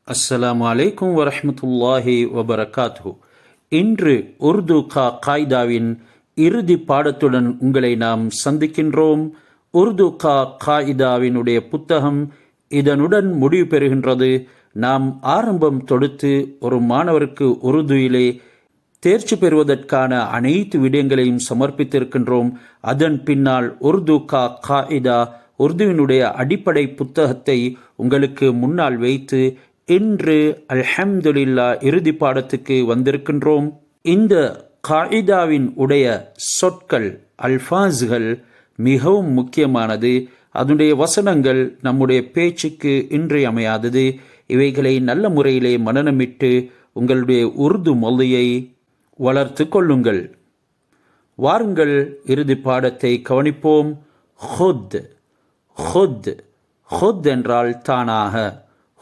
அஸ்ஸலாமு அலைக்கும் வரஹ்மத்துல்லாஹி வபரகாத்துஹு. இன்று உர்து காய்தாவின் இறுதி பாடத்துடன் உங்களை நாம் சந்திக்கின்றோம். உர்து காய்தாவினுடைய புத்தகம் இதனுடன் முடிவு பெறுகின்றது. நாம் ஆரம்பம் தொடுத்து ஒரு மாணவருக்கு உருதுவிலே தேர்ச்சி பெறுவதற்கான அனைத்து விடயங்களையும் சமர்ப்பித்திருக்கின்றோம். அதன் பின்னால் உர்து காய்தா உர்துவினுடைய அடிப்படை புத்தகத்தை உங்களுக்கு முன்னால் வைத்து இன்று அல்ஹம்துலில்லா இறுதி பாடத்துக்கு வந்திருக்கின்றோம். இந்த காயிதாவின் உடைய சொற்கள் அல்ஃபாஸ்கள் மிகவும் முக்கியமானது. அதனுடைய வசனங்கள் நம்முடைய பேச்சுக்கு இன்றியமையாதது. இவைகளை நல்ல முறையிலே மனனமிட்டு உங்களுடைய உருது மொழியை வளர்த்து கொள்ளுங்கள். வாருங்கள் இறுதி பாடத்தை கவனிப்போம். ஹுத் ஹுத் ஹுத் என்றால் தானாக,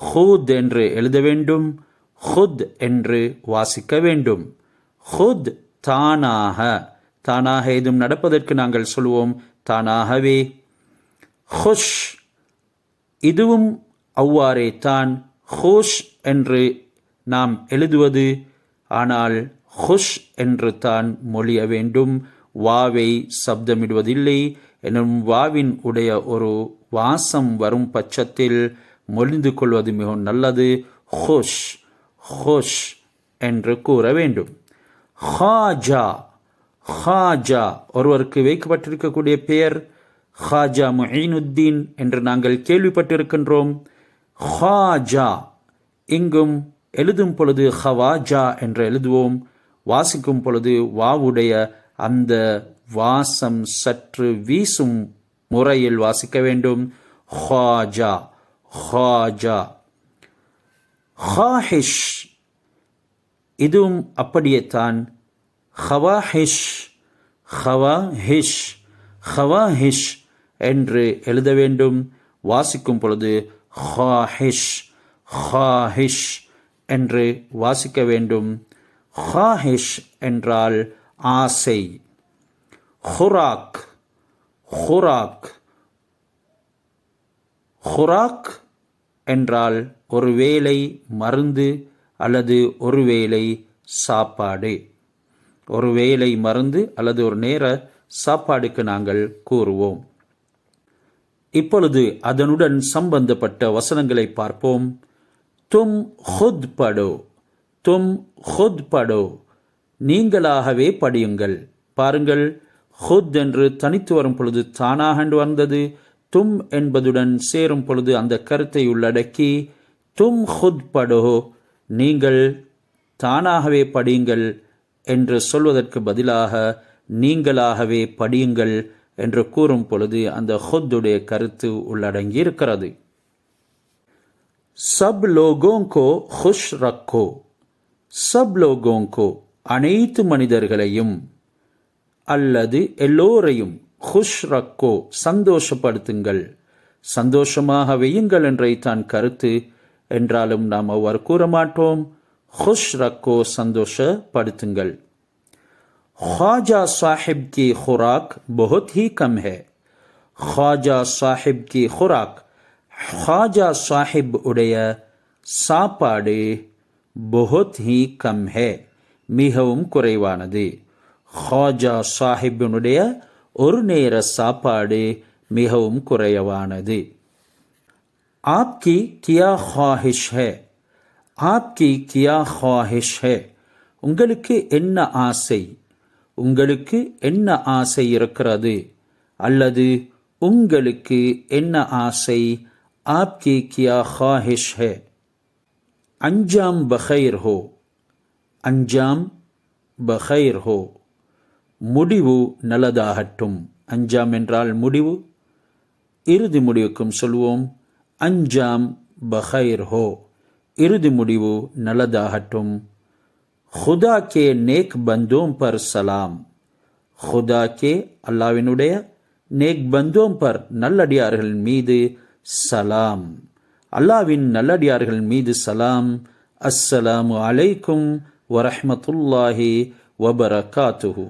ஹுத் என்று எழுத வேண்டும், ஹுத் என்று வாசிக்க வேண்டும். ஹுத் தானாக, தானாக ஏதும் நடப்பதற்கு நாங்கள் சொல்வோம் தானாகவே. ஹுஷ் இதுவும் அவ்வாறே தான், ஹுஷ் என்று நாம் எழுதுவது, ஆனால் ஹுஷ் என்று தான் மொழிய வேண்டும். வாவை சப்தமிடுவதில்லை. எனும் வாவின் உடைய ஒரு வாசம் வரும் பட்சத்தில் மொழிந்து கொள்வது மிகவும் நல்லது. ஹுஷ் ஹுஷ் என்று கூற வேண்டும். ஹாஜா ஹாஜா ஒருவருக்கு வைக்கப்பட்டிருக்கக்கூடிய பெயர் ஹாஜா முஈனுத்தீன் என்று நாங்கள் கேள்விப்பட்டிருக்கின்றோம். ஹாஜா இங்கும் எழுதும் பொழுது ஹவாஜா என்று எழுதுவோம். வாசிக்கும் பொழுது வாவுடைய அந்த வாசம் சற்று வீசும் முறையில் வாசிக்க வேண்டும். ஹாஜா ஹாஜா. ஹாஹிஷ் இதுவும் அப்படியே தான். ஹவாஹிஷ் ஹவாஹிஷ் ஹவாஹிஷ் என்று எழுத வேண்டும். வாசிக்கும் பொழுது ஹாஹிஷ் ஹாஹிஷ் என்று வாசிக்க வேண்டும். ஹாஹிஷ் என்றால் ஆசை. ஹுராக் ஹுராக் ஹுராக் என்றால் ஒரு வேளை மருந்து அல்லது ஒரு வேளை சாப்பாடு. ஒரு வேளை மருந்து அல்லது ஒரு நேர சாப்பாடுக்கு நாங்கள் கூறுவோம். இப்பொழுது அதனுடன் சம்பந்தப்பட்ட வசனங்களை பார்ப்போம். தும் ஹுத் படோ, தும் ஹுத் படோ, நீங்களாகவே படியுங்கள். பாருங்கள், ஹுத் என்று தனித்து வரும் பொழுது தானாக வந்தது. தும் என்பதுடன் சேரும் பொழுது அந்த கருத்தை உள்ளடக்கி தும் ஹுத் படோ, நீங்கள் தானாகவே படியுங்கள் என்று சொல்வதற்கு பதிலாக நீங்களாகவே படியுங்கள் என்று கூறும் பொழுது அந்த ஹுத்துடைய கருத்து உள்ளடங்கி இருக்கிறது. சப் லோகோங்கோ ஹுஷ் ரக்கோ, சப் லோகோங்கோ அனைத்து மனிதர்களையும் அல்லது எல்லோரையும், ஹுஷ் ரக்கோ சந்தோஷப்படுத்துங்கள், சந்தோஷமாக வையுங்கள் என்றைத்தான் கருத்து. என்றாலும் நாம் அவ்வாறு கூற மாட்டோம். ஹுஷ் ரக்கோ சந்தோஷப்படுத்துங்கள். ख्वाजा साहिब की खुराक बहुत ही कम है. ख्वाजा साहिब की खुराक, ख्वाजा साहिब உடைய சாப்பாடு बहुत ही कम है, மிகவும் குறைவானது. ख्वाजा சாஹிபினுடைய ஒரு நேர சாப்பாடு மிகவும் குறைவானது. आपकी क्या ख्वाहिश है, आपकी क्या ख्वाहिश है, உங்களுக்கு என்ன ஆசை, உங்களுக்கு என்ன ஆசை இருக்கிறது அல்லது உங்களுக்கு என்ன ஆசை. आपकी क्या ख्वाहिश है. अंजाम बखैर हो, अंजाम बखैर हो, முடிவு நல்லதாகட்டும். அஞ்சாம் என்றால் முடிவு. இறுதி முடிவுக்கும் சொல்வோம் அஞ்சாம் பஹைர் ஹோ, இறுதி முடிவு நல்லதாகட்டும். खुदा के नेक बंदों पर सलाम, खुदा के அல்லாஹ்வினுடைய நேக் பந்தோம் பர் நல்லடியார்கள் மீது சலாம், அல்லாஹ்வின் நல்லடியார்கள் மீது சலாம். அஸ்ஸலாமு அலைக்கும் வரஹ்மத்துல்லாஹி வபரகாத்துஹு.